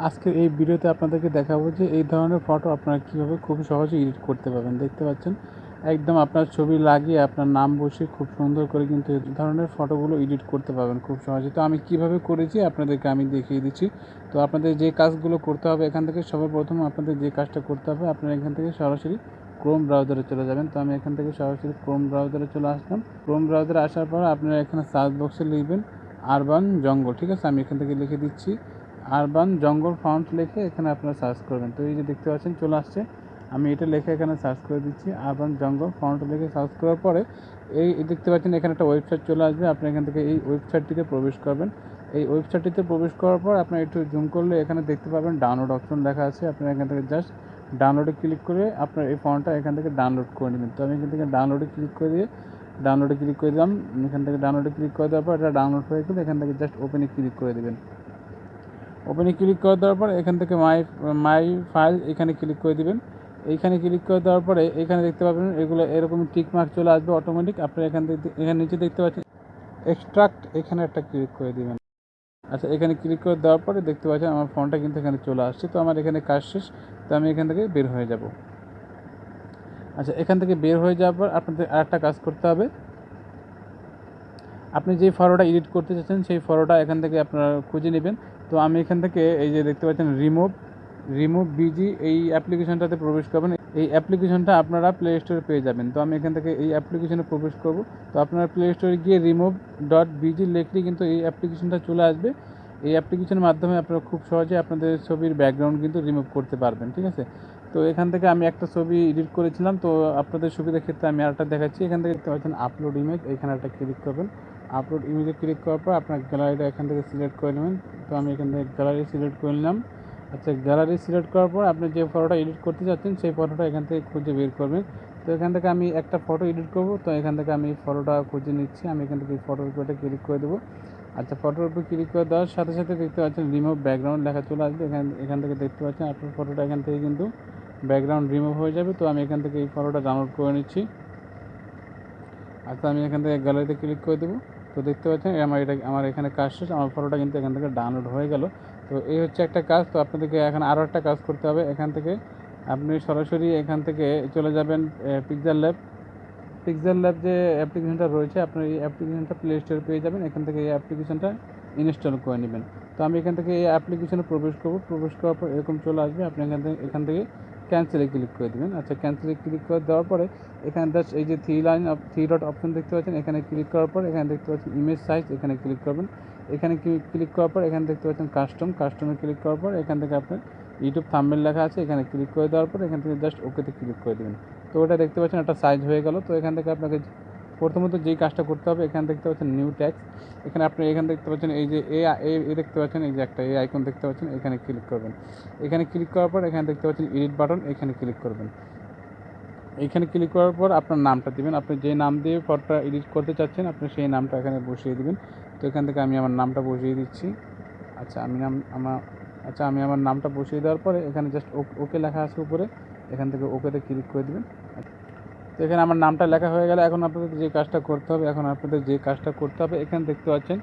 আজকের এই ভিডিওতে আপনাদেরকে দেখাবো যে এই ধরনের ফটো আপনারা কীভাবে খুব সহজে এডিট করতে পারবেন। দেখতে পাচ্ছেন একদম আপনার ছবি লাগিয়ে আপনার নাম বসিয়ে খুব সুন্দর করে কিন্তু এই ধরনের ফটোগুলো এডিট করতে পারবেন খুব সহজে। তো আমি কিভাবে করেছি আপনাদেরকে আমি দেখিয়ে দিচ্ছি। তো আপনাদের যে কাজগুলো করতে হবে এখান থেকে সবার প্রথম আপনাদের যে কাজটা করতে হবে, আপনারা এখান থেকে সরাসরি ক্রোম ব্রাউজারে চলে যাবেন। তো আমি এখান থেকে সরাসরি ক্রোম ব্রাউজারে চলে আসলাম। ক্রোম ব্রাউজারে আসার পর আপনারা এখানে সার্চ বক্সে লিখবেন আরবান জঙ্গল। ঠিক আছে, আমি এখান থেকে লিখে দিচ্ছি আরবান জঙ্গল ফাউন্ড লিখে এখানে আপনারা সার্চ করবেন। তো এই যে দেখতে পাচ্ছেন চলে আসছে, আমি এটা লিখে এখানে সার্চ করে দিচ্ছি আরবান জঙ্গল ফাউন্ড লিখে সার্চ করার পরে এই দেখতে পাচ্ছেন এখানে একটা ওয়েবসাইট চলে আসবে। আপনি এখান থেকে এই ওয়েবসাইটটিতে প্রবেশ করবেন। এই ওয়েবসাইটটিতে প্রবেশ করার পর আপনার একটু জুম করলে এখানে দেখতে পাবেন ডাউনলোড অপশন লেখা আছে। আপনি এখান থেকে জাস্ট ডাউনলোডে ক্লিক করে আপনার এই ফর্মটা এখান থেকে ডাউনলোড করে নেবেন। তো আমি এখান থেকে ডাউনলোডে ক্লিক করে দিলাম। এখান থেকে ডাউনলোডে ক্লিক করে দেওয়ার পর এটা ডাউনলোড হয়ে গেলে এখান থেকে জাস্ট ওপেনে ক্লিক করে দেবেন। ওপেনে ক্লিক করে দেওয়ার পরে এখান থেকে মাই ফাইল এখানে ক্লিক করে দিবেন। এইখানে ক্লিক করে দেওয়ার পরে এখানে দেখতে পাবেন এগুলো এরকম টিক মার্ক চলে আসবে অটোমেটিক। আপনি এখান থেকে এখানে নিচে দেখতে পাচ্ছেন এক্সট্রাক্ট, এখানে একটা ক্লিক করে দিবেন। আচ্ছা, এখানে ক্লিক করে দেওয়ার পরে দেখতে পাচ্ছেন আমার ফোনটা কিন্তু এখানে চলে আসছে। তো আমার এখানে কাজ শেষ। তো আমি এখান থেকে বের হয়ে যাব। আচ্ছা, এখান থেকে বের হয়ে যাওয়ার পর আপনাদের আরেকটা কাজ করতে হবে। আপনি যে ফটোটা এডিট করতে চাচ্ছেন সেই ফটোটা এখান থেকে আপনারা খুঁজে নেবেন। তো আমি এখান থেকে এই যে দেখতে পাচ্ছেন রিমুভ বিজি এই অ্যাপ্লিকেশনটাতে প্রবেশ করবেন। এই অ্যাপ্লিকেশনটা আপনারা প্লে স্টোরে পেয়ে যাবেন। তো আমি এখান থেকে এই অ্যাপ্লিকেশনে প্রবেশ করব। তো আপনারা প্লে স্টোরে গিয়ে রিমুভ.বিজি লিখলেই কিন্তু এই অ্যাপ্লিকেশনটা চলে আসবে। এই অ্যাপ্লিকেশনের মাধ্যমে আপনারা খুব সহজে আপনাদের ছবির ব্যাকগ্রাউন্ড কিন্তু রিমুভ করতে পারবেন। ঠিক আছে, তো এখান থেকে আমি একটা ছবি এডিট করেছিলাম। তো আপনাদের সুবিধার ক্ষেত্রে আমি আরেকটা দেখাচ্ছি। এখান থেকে দেখতে পাচ্ছেন আপলোড ইমেজ, এখানে একটা ক্লিক করবেন। আপলোড ইমেজে ক্লিক করার পর আপনার গ্যালারিটা এখান থেকে সিলেক্ট করে নেবেন। তো আমি এখান থেকে গ্যালারি সিলেক্ট করে নিলাম। আচ্ছা, গ্যালারি সিলেক্ট করার পর আপনি যে ফটোটা এডিট করতে চাচ্ছেন সেই ফটোটা এখান থেকে খুঁজে বের করবেন। তো এখান থেকে আমি একটা ফটো এডিট করব। তো এখান থেকে আমি ফটোটা খুঁজে নিচ্ছি। আমি এখান থেকে ফটোর উপরে ক্লিক করে দেবো। আচ্ছা, ফটোর উপর ক্লিক করে দেওয়ার সাথে সাথে দেখতে পাচ্ছেন রিমুভ ব্যাকগ্রাউন্ড লেখা চলে আসবে। এখান থেকে দেখতে পাচ্ছেন আপনার ফটোটা এখান থেকে কিন্তু ব্যাকগ্রাউন্ড রিমুভ হয়ে যাবে। তো আমি এখান থেকে এই ফটোটা ডাউনলোড করে নিচ্ছি। আচ্ছা, আমি এখান থেকে গ্যালারিতে ক্লিক করে দেবো। তো দেখতে পাচ্ছেন আমার এখানে কাজ শেষ। আমার ফটোটা কিন্তু এখান থেকে ডাউনলোড হয়ে গেল। তো এই হচ্ছে একটা কাজ। তো আপনাদেরকে এখন আরও একটা কাজ করতে হবে। এখান থেকে আপনি সরাসরি এখান থেকে চলে যাবেন পিক্সেল ল্যাব যে অ্যাপ্লিকেশনটা রয়েছে, আপনার এই অ্যাপ্লিকেশনটা প্লে স্টোরে পেয়ে যাবেন। এখান থেকে এই অ্যাপ্লিকেশনটা ইনস্টল করে নেবেন। তো আমি এখান থেকে এই অ্যাপ্লিকেশনে প্রবেশ করব। প্রবেশ করার পর এরকম চলে আসবে। আপনি এখান থেকে ক্যান্সেলে ক্লিক করে দেবেন। আচ্ছা, ক্যান্সেলে ক্লিক করে দেওয়ার পরে এখানে জাস্ট এই যে থ্রি ডট অপশন দেখতে পাচ্ছেন, এখানে ক্লিক করার পর এখানে দেখতে পাচ্ছেন ইমেজ সাইজ, এখানে ক্লিক করবেন। এখানে ক্লিক করার পর এখানে দেখতে পাচ্ছেন কাস্টমে ক্লিক করার পর এখান থেকে আপনার ইউটিউব থাম্বনেল লেখা আছে, এখানে ক্লিক করে দেওয়ার পর এখান থেকে জাস্ট ওকেতে ক্লিক করে দেবেন। তো ওটা দেখতে পাচ্ছেন একটা সাইজ হয়ে গেল। তো এখান থেকে আপনাকে প্রথমত যেই কাজটা করতে হবে, এখানে দেখতে পাচ্ছেন নিউ ট্যাক্স, এখানে আপনি এখানে দেখতে পাচ্ছেন এই যে দেখতে পাচ্ছেন এই যে একটা আইকন দেখতে পাচ্ছেন, এখানে ক্লিক করবেন। এখানে ক্লিক করার পর এখানে দেখতে পাচ্ছেন এডিট বাটন, এখানে ক্লিক করবেন। এইখানে ক্লিক করার পর আপনার নামটা দিবেন। আপনি যে নাম দিয়ে ফটোটা এডিট করতে চাচ্ছেন আপনি সেই নামটা এখানে বসিয়ে দিবেন। তো এখান থেকে আমি আমার নামটা বসিয়ে দিচ্ছি। আচ্ছা, আমি আমার নামটা বসিয়ে দেওয়ার পরে এখানে জাস্ট ওকে লেখা আছে উপরে, এখান থেকে ওকেতে ক্লিক করে দেবেন। তো এখানে আমার নামটা লেখা হয়ে গেলে এখন আপনাদের যে কাজটা করতে হবে এখানে দেখতে পাচ্ছেন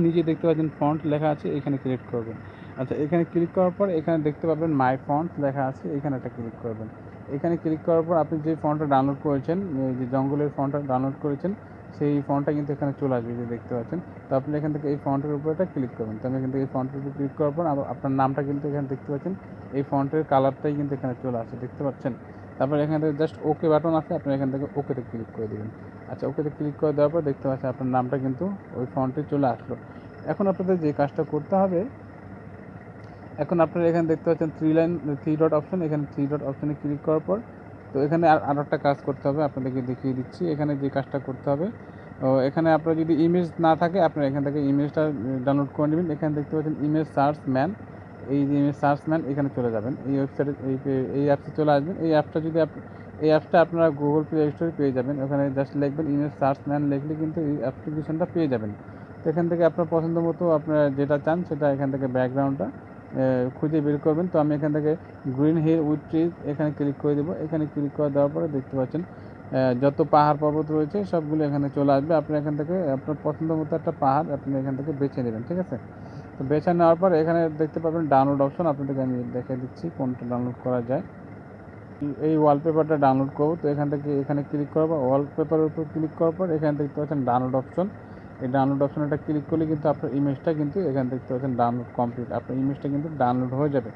নিচে দেখতে পাচ্ছেন ফন্ট লেখা আছে, এখানে ক্লিক করবেন। আচ্ছা, এখানে ক্লিক করার পর এখানে দেখতে পাবেন মাই ফন্ট লেখা আছে, এখানে একটা ক্লিক করবেন। এখানে ক্লিক করার পর আপনি যে ফন্টটা ডাউনলোড করেছেন, যে জঙ্গলের ফন্টটা ডাউনলোড করেছেন সেই ফন্টটা কিন্তু এখানে চলে আসবে, যে দেখতে পাচ্ছেন। তো আপনি এখান থেকে এই ফন্টের উপর একটা ক্লিক করবেন। তো আমি এখান থেকে এই ফন্টের উপর ক্লিক করার পর আপনার নামটা কিন্তু এখানে দেখতে পাচ্ছেন এই ফন্টের কালারটাই কিন্তু এখানে চলে আসে, দেখতে পাচ্ছেন। তারপর এখান থেকে জাস্ট ওকে বাটন আছে, আপনি এখান থেকে ওকেতে ক্লিক করে দেবেন। আচ্ছা, ওকেতে ক্লিক করে দেওয়ার পর দেখতে পাচ্ছেন আপনার নামটা কিন্তু ওই ফন্টে চলে আসলো। এখন আপনাদের যে কাজটা করতে হবে, এখন আপনারা এখানে দেখতে পাচ্ছেন থ্রি ডট অপশন, এখানে থ্রি ডট অপশনে ক্লিক করার পর তো এখানে আরও একটা কাজ করতে হবে, আপনাদেরকে দেখিয়ে দিচ্ছি। এখানে যে কাজটা করতে হবে, এখানে আপনার যদি ইমেজ না থাকে আপনারা এখান থেকে ইমেজটা ডাউনলোড করে নেবেন। এখানে দেখতে পাচ্ছেন ইমেজ সার্চ ম্যান, এই যে ইমেজ সার্চ ম্যান, এখানে চলে যাবেন। এই ওয়েবসাইটে এই অ্যাপসে চলে আসবেন। এই অ্যাপসটা আপনারা গুগল প্লে স্টোরে পেয়ে যাবেন। ওখানে জাস্ট লিখবেন ইমেজ সার্চ ম্যান, লিখলে কিন্তু এই অ্যাপ্লিকেশনটা পেয়ে যাবেন। তো এখান থেকে আপনার পছন্দ মতো আপনারা যেটা চান সেটা এখান থেকে ব্যাকগ্রাউন্ডটা খুঁজে বের করবেন। তো আমি এখান থেকে গ্রিন হিল উইথ ট্রিজ এখানে ক্লিক করে দেবো। এখানে ক্লিক করে দেওয়ার পরে দেখতে পাচ্ছেন যত পাহাড় পর্বত রয়েছে সবগুলো এখানে চলে আসবে। আপনি এখান থেকে আপনার পছন্দ মতো একটা পাহাড় আপনি এখান থেকে বেছে নেবেন, ঠিক আছে। তো বেছে নেওয়ার পর এখানে দেখতে পাবেন ডাউনলোড অপশন, আপনাদেরকে আমি দেখে দিচ্ছি কোনটা ডাউনলোড করা যায়। এই ওয়ালপেপারটা ডাউনলোড করবো, তো এখান থেকে এখানে ক্লিক করবো, ওয়ালপেপারের উপর ক্লিক করার পর এখানে দেখতে পাচ্ছেন ডাউনলোড অপশন। এই ডাউনলোড অপশনটা ক্লিক করলে কিন্তু আপনার ইমেজটা কিন্তু এখানে দেখতে পাচ্ছেন ডাউনলোড কমপ্লিট, আপনার ইমেজটা কিন্তু ডাউনলোড হয়ে যাবে।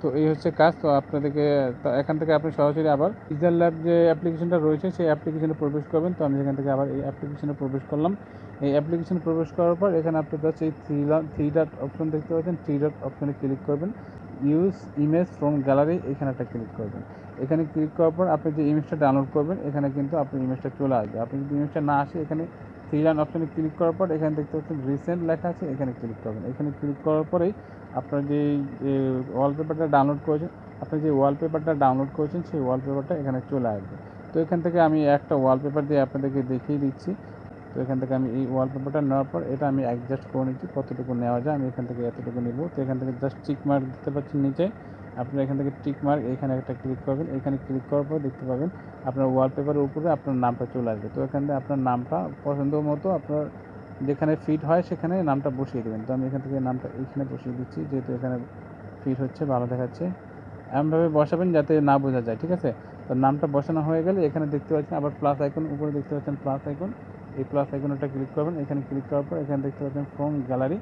তো এই হচ্ছে কাজ। তো আপনাদেরকে তো এখান থেকে আপনি সরাসরি আবার পিক্সেল ল্যাব যে অ্যাপ্লিকেশনটা রয়েছে সেই অ্যাপ্লিকেশনে প্রবেশ করবেন। তো আমি এখান থেকে আবার এই অ্যাপ্লিকেশনে প্রবেশ করলাম। এই অ্যাপ্লিকেশনে প্রবেশ করার পর এখানে আপনি জাস্ট এই থ্রি ডট অপশন দেখতে পাচ্ছেন, থ্রি ডট অপশনে ক্লিক করবেন, ইউজ ইমেজ ফ্রম গ্যালারি এখানে একটা ক্লিক করবেন। এখানে ক্লিক করার পর আপনি যে ইমেজটা ডাউনলোড করবেন এখানে কিন্তু আপনার ইমেজটা চলে আসবে। আপনি যদি ইমেজটা না আসে এখানে থ্রি লাইন অপশানে ক্লিক করার পর এখানে দেখতে পাচ্ছেন রিসেন্ট লেখা আছে, এখানে ক্লিক করবেন। এখানে ক্লিক করার পরেই আপনার যে ওয়ালপেপারটা ডাউনলোড করেছেন, আপনি যে ওয়ালপেপারটা ডাউনলোড করেছেন সেই ওয়ালপেপারটা এখানে চলে আসবে। তো এখান থেকে আমি একটা ওয়ালপেপার দিয়ে আপনাদেরকে দেখিয়ে দিচ্ছি। তো এখান থেকে আমি এই ওয়ালপেপারটা নেওয়ার পর এটা আমি অ্যাডজাস্ট করে নিচ্ছি কতটুকু নেওয়া যায়। আমি এখান থেকে এতটুকু নেব। তো এখান থেকে জাস্ট টিক মার্ক দিতে পাচ্ছেন নিচে, আপনারা এখান থেকে টিক মার্ক এখানে একটা ক্লিক করবেন। এখানে ক্লিক করার পর দেখতে পাবেন আপনার ওয়ালপেপারের উপরে আপনার নামটা চলে আসবে। তো এখান থেকে আপনার নামটা পছন্দ মতো আপনার যেখানে ফিট হয় সেখানে নামটা বসিয়ে দেবেন। তো আমি এখান থেকে নামটা এইখানে বসিয়ে দিচ্ছি, যেহেতু এখানে ফিট হচ্ছে, ভালো দেখাচ্ছে। এমনভাবে বসাবেন যাতে না বোঝা যায়, ঠিক আছে। তো নামটা বসানো হয়ে গেলে এখানে দেখতে পাচ্ছেন আবার প্লাস আইকন, উপরে দেখতে পাচ্ছেন প্লাস আইকন, এই প্লাস আইকনটা ক্লিক করবেন। এখানে ক্লিক করার পর এখানে দেখতে পাচ্ছেন ফ্রম গ্যালারি,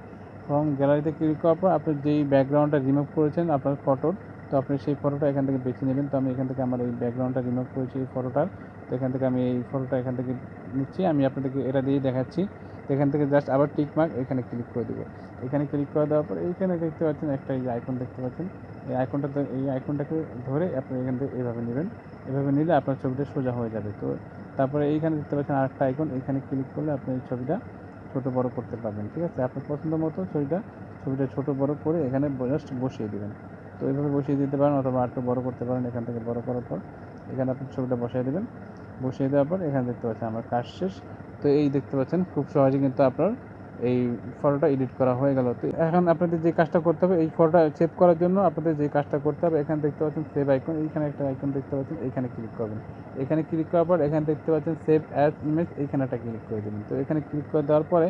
ফ্রম গ্যালারিতে ক্লিক করার পর আপনি যেই ব্যাকগ্রাউন্ডটা রিমুভ করেছেন আপনার ফটোর, তো আপনি সেই ফটোটা এখান থেকে বেছে নেবেন। তো আমি এখান থেকে আমার এই ব্যাকগ্রাউন্ডটা রিমুভ করেছি এই ফটোটার, তো এখান থেকে আমি এই ফটোটা এখান থেকে নিচ্ছি, আমি আপনাদেরকে এটা দিয়েই দেখাচ্ছি। তো এখান থেকে জাস্ট আবার টিক মার্ক এখানে ক্লিক করে দেবো। এখানে ক্লিক করে দেওয়ার পর এইখানে দেখতে পাচ্ছেন একটা এই আইকন দেখতে পাচ্ছেন, এই আইকনটাকে ধরে আপনি এখান থেকে এভাবে নেবেন। এভাবে নিলে আপনার ছবিটা সোজা হয়ে যাবে। তো তারপরে এইখানে দেখতে পাচ্ছেন আরেকটা আইকন, এখানে ক্লিক করলে আপনি এই ছবিটা ছোটো বড়ো করতে পারবেন, ঠিক আছে। আপনার পছন্দ মতো ছবিটা ছোটো বড়ো করে এখানে জাস্ট বসিয়ে দেবেন। তো এইভাবে বসিয়ে দিতে পারেন অথবা আরেকটু বড়ো করতে পারেন। এখান থেকে বড়ো করার পর এখানে আপনি ছবিটা বসিয়ে দেবেন। বসিয়ে দেওয়ার পর এখানে দেখতে পাচ্ছেন আমার কাজ শেষ। তো এই দেখতে পাচ্ছেন খুব সহজে কিন্তু আপনার এই ফটোটা এডিট করা হয়ে গেল। তো এখন আপনাদের যে কাজটা করতে হবে, এই ফটোটা সেভ করার জন্য আপনাদের যে কাজটা করতে হবে, এখানে দেখতে পাচ্ছেন সেভ আইকন, এইখানে একটা আইকন দেখতে পাচ্ছেন, এখানে ক্লিক করবেন। এখানে ক্লিক করার পর এখানে দেখতে পাচ্ছেন সেভ অ্যাজ ইমেজ, এইখানে একটা ক্লিক করে দেবেন। তো এখানে ক্লিক করে দেওয়ার পরে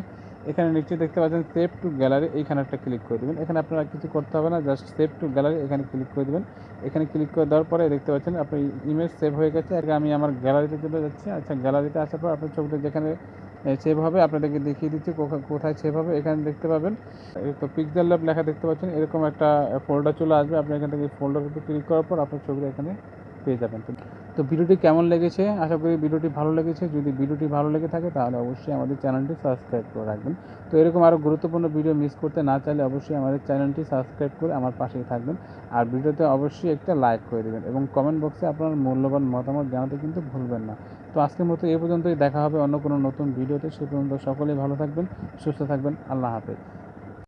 এখানে নিচে দেখতে পাচ্ছেন সেভ টু গ্যালারি, এইখানে একটা ক্লিক করে দেবেন। এখানে আপনারা কিছু করতে হবে না, জাস্ট সেভ টু গ্যালারি এখানে ক্লিক করে দেবেন। এখানে ক্লিক করে দেওয়ার পরে দেখতে পাচ্ছেন আপনার ইমেজ সেভ হয়ে গেছে। আর আমি আমার গ্যালারিতে চলে যাচ্ছি। আচ্ছা, গ্যালারিতে আসার পর আপনার ছবিটা যেখানে সেভ হবে আপনাদেরকে দেখিয়ে দিচ্ছি কোথায় সেভ হবে। এখানে দেখতে পাবেন তো পিক্সেল ল্যাব লেখা দেখতে পাচ্ছেন, এরকম একটা ফোল্ডার চলে আসবে। আপনি এখান থেকে ফোল্ডারের উপর ক্লিক করার পর আপনার ছবিটা এখানে পেয়ে যাবেন। তো ভিডিওটি কেমন লেগেছে, আশা করি ভিডিওটি ভালো লেগেছে। যদি ভিডিওটি ভালো লেগে থাকে তাহলে অবশ্যই আমাদের চ্যানেলটি সাবস্ক্রাইব করে রাখবেন। তো এরকম আরও গুরুত্বপূর্ণ ভিডিও মিস করতে না চাইলে অবশ্যই আমাদের চ্যানেলটি সাবস্ক্রাইব করে আমার পাশেই থাকবেন। আর ভিডিওতে অবশ্যই একটা লাইক করে দেবেন এবং কমেন্ট বক্সে আপনার মূল্যবান মতামত জানাতে কিন্তু ভুলবেন না। তো আজকের মতো এই পর্যন্তই, দেখা হবে অন্য কোনো নতুন ভিডিওতে। সে পর্যন্ত সকলেই ভালো থাকবেন, সুস্থ থাকবেন। আল্লাহ হাফেজ।